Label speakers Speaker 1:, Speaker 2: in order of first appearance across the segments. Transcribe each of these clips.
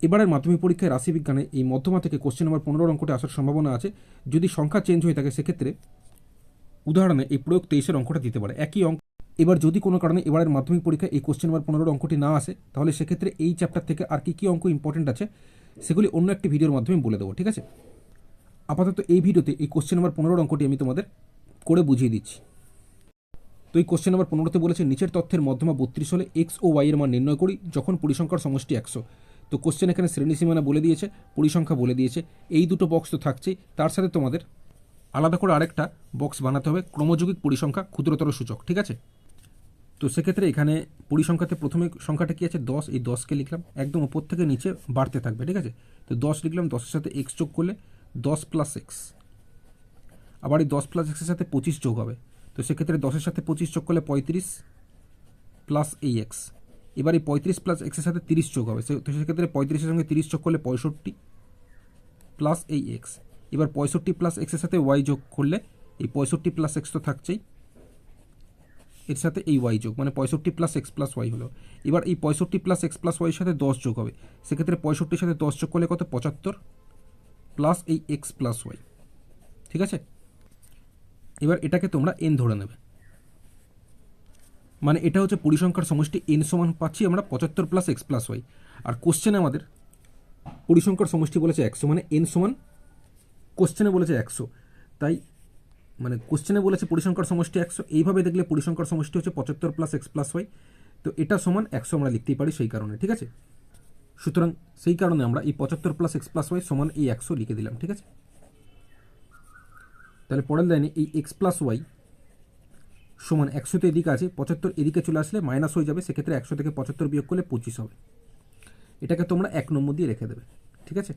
Speaker 1: এবারের মাধ্যমিক পরীক্ষায় রাশিবিজ্ঞানে এই মধ্যমা থেকে কোশ্চেন নাম্বার 15 অঙ্কটি আসার সম্ভাবনা আছে। যদি সংখ্যা চেঞ্জ হয়ে থাকে সেক্ষেত্রে উদাহরণে এই প্রয়োগ 23-এর অঙ্কটা দিতে পারে একই অঙ্ক। এবার যদি কোনো কারণে এবারের মাধ্যমিক পরীক্ষায় এই কোশ্চেন নাম্বার 15 অঙ্কটি না আসে, তাহলে সেক্ষেত্রে এই চ্যাপ্টার থেকে আর কী অঙ্ক ইম্পর্টেন্ট আছে সেগুলি অন্য একটি ভিডিওর মাধ্যমে বলে দেবো, ঠিক আছে। আপাতত এই ভিডিওতে এই কোশ্চেন নাম্বার 15 অঙ্কটি আমি তোমাদের করে বুঝিয়ে দিচ্ছি। তো এই কোশ্চেন নাম্বার 15তে বলেছে নিচের তথ্যের মধ্যমা 32 হলে এক্স ও ওয়াই এর মান নির্ণয় করি যখন পরিসংখ্যার সমষ্টি 100। তো কোশ্চেন এখানে শ্রেণী সীমানা বলে দিয়েছে, পরিসংখ্যা বলে দিয়েছে, এই দুটো বক্স তো থাকছেই, তার সাথে তোমাদের আলাদা করে আরেকটা বক্স বানাতে হবে ক্রমযৌগিক পরিসংখ্যা ক্ষুদ্রতর সূচক, ঠিক আছে। তো সেক্ষেত্রে এখানে পরিসংখ্যাতে প্রথমে সংখ্যাটা কী আছে 10, এই 10কে লিখলাম, একদম উপর থেকে নিচে বাড়তে থাকবে, ঠিক আছে। তো 10 লিখলাম, 10-এর সাথে এক্স যোগ করলে 10 প্লাস এক্স, আবার এই 10 প্লাস এক্সের সাথে 25 যোগ হবে। তো সেক্ষেত্রে 10-এর সাথে 25 যোগ করলে 35 প্লাস এই এক্স। এবার এই 35 প্লাস এক্সের সাথে 30 যোগ হবে, তো সেক্ষেত্রে 35-এর সঙ্গে 30 যোগ করলে 65 প্লাস এই এক্স। এবার 65 প্লাস এক্সের সাথে ওয়াই যোগ করলে এই 65 প্লাস এক্স তো থাকছেই, এর সাথে এই ওয়াই যোগ, মানে 65 প্লাস এক্স প্লাস ওয়াই হলো। এবার এই 65 প্লাস এক্স প্লাস ওয়াইয়ের সাথে 10 যোগ হবে, সেক্ষেত্রে 65-এর সাথে 10 যোগ করলে কত 75 প্লাস এই এক্স প্লাস ওয়াই, ঠিক আছে। এবার এটাকে তোমরা এন ধরে নেবে, মানে এটা হচ্ছে পরিসংখ্যার সমষ্টি এন সমান পাচ্ছি আমরা 75 প্লাস এক্স প্লাস ওয়াই। আর কোশ্চেনে আমাদের পরিসংখ্যার সমষ্টি বলেছে 100, মানে এন সমান কোশ্চেনে বলেছে 100, তাই মানে কোশ্চেনে বলেছে পরিসংখ্যার সমষ্টি 100, এইভাবে দেখলে পরিসংখ্যার সমষ্টি হচ্ছে 75 প্লাস এক্স প্লাস ওয়াই। তো এটা সমান 100 আমরা লিখতেই পারি সেই কারণে, ঠিক আছে। সুতরাং সেই কারণে আমরা এই 75 প্লাস এক্স প্লাস ওয়াই সমান এই 100 লিখে দিলাম, ঠিক আছে। তাহলে পরের লাইনে এই এক্স প্লাস ওয়াই সমান 100 তো এদিকে আছে, 75 এদিকে চলে আসলে মাইনাস হয়ে যাবে, সেক্ষেত্রে 100 থেকে 75 বিয়োগ করলে 25 হবে। এটাকে তোমরা 1 নম্বর দিয়ে রেখে দেবে, ঠিক আছে।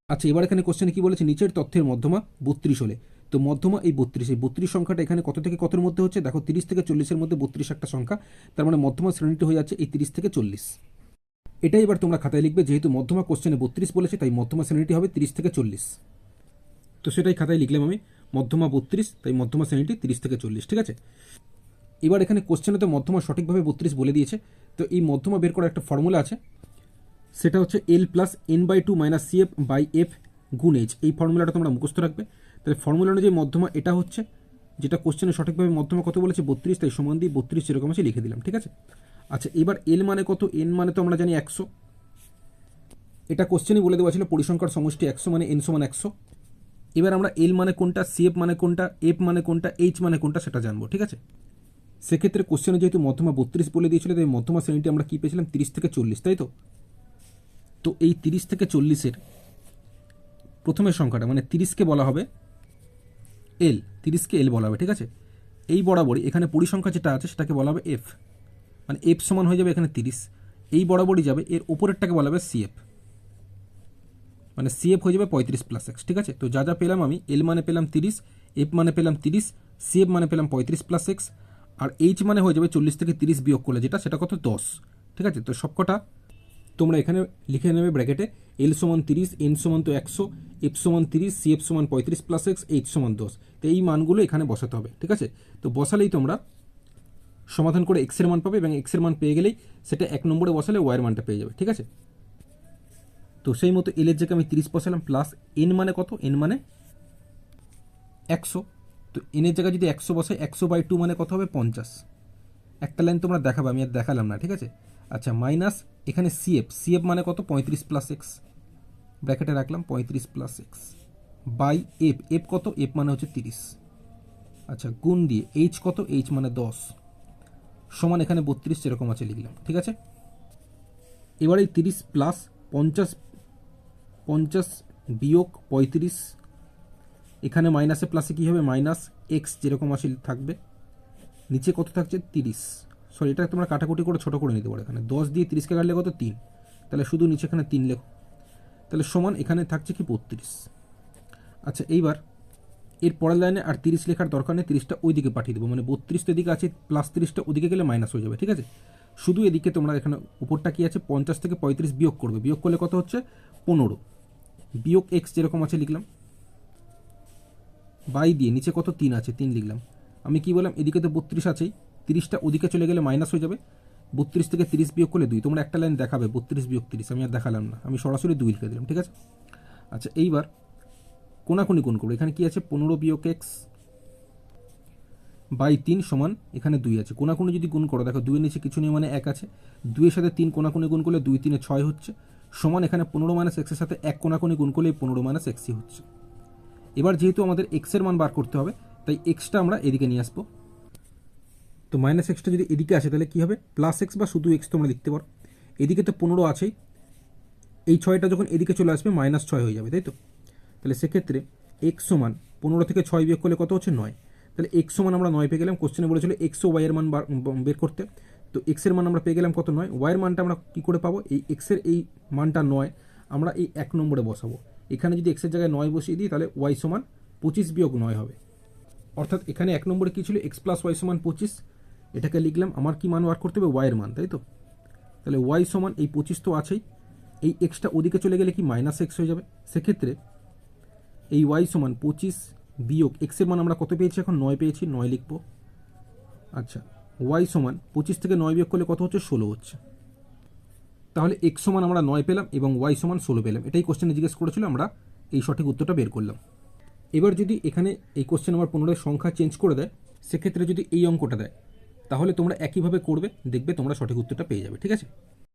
Speaker 1: আচ্ছা, এবার এখানে কোশ্চেনে কি বলেছে নিচের তথ্যের মধ্যমা 32 হলে। তো মধ্যমা এই 32, এই 32 সংখ্যাটা এখানে কত থেকে কতর মধ্যে হচ্ছে দেখো, 30 থেকে 40-এর মধ্যে 32 একটা সংখ্যা, তার মানে মধ্যমা শ্রেণীটি হয়ে যাচ্ছে এই 30 থেকে 40। এটাই এবার তোমরা খাতায় লিখবে, যেহেতু মধ্যমা কোশ্চেনে 32 বলেছে তাই মধ্যমা শ্রেণীটি হবে 30 থেকে 40। তো সেটাই খাতায় লিখলাম আমি, মধ্যমা 32 তাই মধ্যমা শ্রেণীটি 30 থেকে 40, ঠিক আছে। এবার এখানে কোশ্চেনে তো মধ্যমা সঠিকভাবে 32 বলে দিয়েছে, তো এই মধ্যমা বের করার একটা ফর্মুলা আছে, সেটা হচ্ছে L plus N by two minus C F by F গুণ এইচ। এই ফর্মুলাটা তোমরা মুখস্থ রাখবে। তাহলে ফর্মুলা অনুযায়ী মধ্যমা এটা হচ্ছে, যেটা কোশ্চেনে সঠিকভাবে মধ্যমা কত বলেছে 32, তাই সমান দিয়ে 32 যেরকম আছে লিখে দিলাম, ঠিক আছে। আচ্ছা, এবার এল মানে কত, এন মানে তো আমরা জানি 100, এটা কোশ্চেনই বলে দেওয়া ছিল পরিসংখ্যার সমষ্টি 100 মানে এন সমান 100। এবার আমরা এল মানে কোনটা, সি এফ মানে কোনটা, এফ মানে কোনটা, এইচ মানে কোনটা সেটা জানবো, ঠিক আছে। সেক্ষেত্রে কোশ্চেনে যেহেতু মধ্যমা 32 বলে দিয়েছিল, তাই মধ্যমা শ্রেণীটি আমরা কী পেয়েছিলাম 30 থেকে 40, তাই তো। তো এই 30 থেকে 40-এর প্রথমের সংখ্যাটা মানে 30কে বলা হবে এল, 30কে এল বলা হবে, ঠিক আছে। এই বরাবরই এখানে পরিসংখ্যা যেটা আছে সেটাকে বলা হবে এফ, মানে এফ সমান হয়ে যাবে এখানে 30, এই বরাবরই যাবে এর উপরেরটাকে বলা হবে সিএফ, মানে সিএফ হয়ে যাবে 35 প্লাস এক্স, ঠিক আছে। তো যা যা পেলাম আমি, এল মানে পেলাম 30, এফ মানে পেলাম 30, সিএফ মানে পেলাম 35 প্লাস এক্স, আর এইচ মানে হয়ে যাবে 40 থেকে 30 বিয়োগ করলে যেটা, সেটা কত 10, ঠিক আছে। তো সবকটা তোমরা এখানে লিখে নেবে ব্র্যাকেটে, এল সমান 30, এন সমান তো 100, এফ সমান 30, সিএফ সমান 35 প্লাস এক্স, এইচ সমান 10। তো এই মানগুলো এখানে বসাতে হবে, ঠিক আছে। তো বসালেই তোমরা সমাধান করে এক্সের মান পাবে, এবং এক্সের মান পেয়ে গেলেই সেটা 1 নম্বরে বসালে ওয়াইয়ের মানটা পেয়ে যাবে, ঠিক আছে। তো সেই মতো এল এর জায়গায় আমি 30 বসালাম, প্লাস এন মানে কত, এন মানে 100, তো এনের জায়গায় যদি 100 বসাই 100/2 মানে কত হবে 50। একটা লাইন তোমরা দেখাবে, আমি আর দেখালাম না, ঠিক আছে। আচ্ছা, মাইনাস এখানে সিএফ, সিএফ মানে কত 35 প্লাস এক্স, ব্র্যাকেটে রাখলাম 35 plus X, by F, F কত, এফ মানে হচ্ছে 30। আচ্ছা, গুণ দিয়ে এইচ কত, এইচ মানে 10, সমান এখানে 32 যেরকম আছে লিখলাম, ঠিক আছে। এবার এই 30 প্লাস 50, 50 বিয়োগ 35, এখানে মাইনাসে প্লাসে কী হবে মাইনাস এক্স যেরকম আছে থাকবে, নিচে কত থাকছে 30, সরি এটা তোমরা কাটাকুটি করে ছোটো করে নিতে পারো, এখানে 10 দিয়ে 30কে কাটলে কত 3, তাহলে শুধু নিচে এখানে 3 লেখো, তাহলে সমান এখানে থাকছে কি 32। আচ্ছা, এইবার এর পরের লাইনে আর 30 লেখার দরকার নেই, 30টা ওই দিকে পাঠিয়ে দেবো, মানে 32 তো এদিকে আছে, প্লাস 30টা ওদিকে গেলে মাইনাস হয়ে যাবে, ঠিক আছে। শুধু এদিকে তোমরা এখানে উপরটা কি আছে 50 থেকে 35 বিয়োগ করবে, বিয়োগ করলে কত হচ্ছে 15, বিয়োগ এক্স যেরকম আছে লিখলাম, বাই দিয়ে নিচে কত 3 আছে 3 লিখলাম। আমি কি বললাম, এদিকে তো 32 আছেই, 30টা ওদিকে চলে গেলে মাইনাস হয়ে যাবে, 32 থেকে 30 বিয়োগ করলে 2, তোমরা একটা লাইন দেখাবে 32 বিয়োগ 30, আমি আর দেখালাম না, আমি সরাসরি 2 লিখে দিলাম, ঠিক আছে। আচ্ছা, এইবার কোনাকুনি গুণ করবো। এখানে কি আছে, 15 বিয়োগ এক্স বাই 3 সমান এখানে 2 আছে। কোনাকুনি যদি গুণ করো, দেখো 2 এর নিচে কিছু নেই মানে 1 আছে, 2 এর সাথে 3 কোনাকুনি গুণ করলে 2 3 6 হচ্ছে, সমান এখানে 15 মাইনাস এক্সের সাথে 1 কোনাকুনি গুণ করলে 15 মাইনাস এক্সই হচ্ছে। এবার যেহেতু আমাদের এক্সের মান বার করতে হবে, তাই এক্সটা আমরা এদিকে নিয়ে আসবো। তো মাইনাস এক্সটা যদি এদিকে আসে তাহলে কী হবে, প্লাস এক্স বা শুধু এক্স তোমরা লিখতে পারো। এদিকে তো 15 আছেই, এই 6টা যখন এদিকে চলে আসবে -6 হয়ে যাবে, তাই তো। তাহলে সেক্ষেত্রে এক্স সমান 15 থেকে 6 বিয়োগ করলে কত হচ্ছে, 9। তাহলে এক্স সমান আমরা 9 পেয়ে গেলাম। কোশ্চেনে বলেছিল এক্স ও ওয়াইয়ের মান বের করতে, তো এক্সের মান আমরা পেয়ে গেলাম কত, 9। ওয়াইয়ের মানটা আমরা কী করে পাবো, এই এক্সের এই মানটা 9 আমরা এই 1 নম্বরে বসাবো। এখানে যদি এক্সের জায়গায় 9 বসিয়ে দিই তাহলে ওয়াই সমান 25 বিয়োগ 9 হবে। অর্থাৎ এখানে 1 নম্বরে কী ছিল, এক্স প্লাস ওয়াই সমান 25, এটাকে লিখলাম। আমার কি মান বার করতে হবে, ওয়াইয়ের মান, তাই তো। তাহলে ওয়াই সমান এই 25 তো আছেই, এই এক্সটা ওদিকে চলে গেলে কি মাইনাস এক্স হয়ে যাবে। সেক্ষেত্রে এই ওয়াই সমান 25 বিয়োগ এক্সের মান আমরা কত পেয়েছি, এখন 9 পেয়েছি, 9 লিখব। আচ্ছা, ওয়াই সমান 25 থেকে 9 বিয়োগ করলে কত হচ্ছে, 16 হচ্ছে। তাহলে এক্স সমান আমরা 9 পেলাম এবং ওয়াই সমান 16 পেলাম। এটাই কোশ্চেনে জিজ্ঞেস করেছিল, আমরা এই সঠিক উত্তরটা বের করলাম। এবার যদি এখানে এই কোশ্চেন নাম্বার 15 সংখ্যা চেঞ্জ করে দেয়, সেক্ষেত্রে যদি এই অঙ্কটা দেয়, তাহলে তোমরা একইভাবে করবে, দেখবে তোমরা সঠিক উত্তরটা পেয়ে যাবে, ঠিক আছে।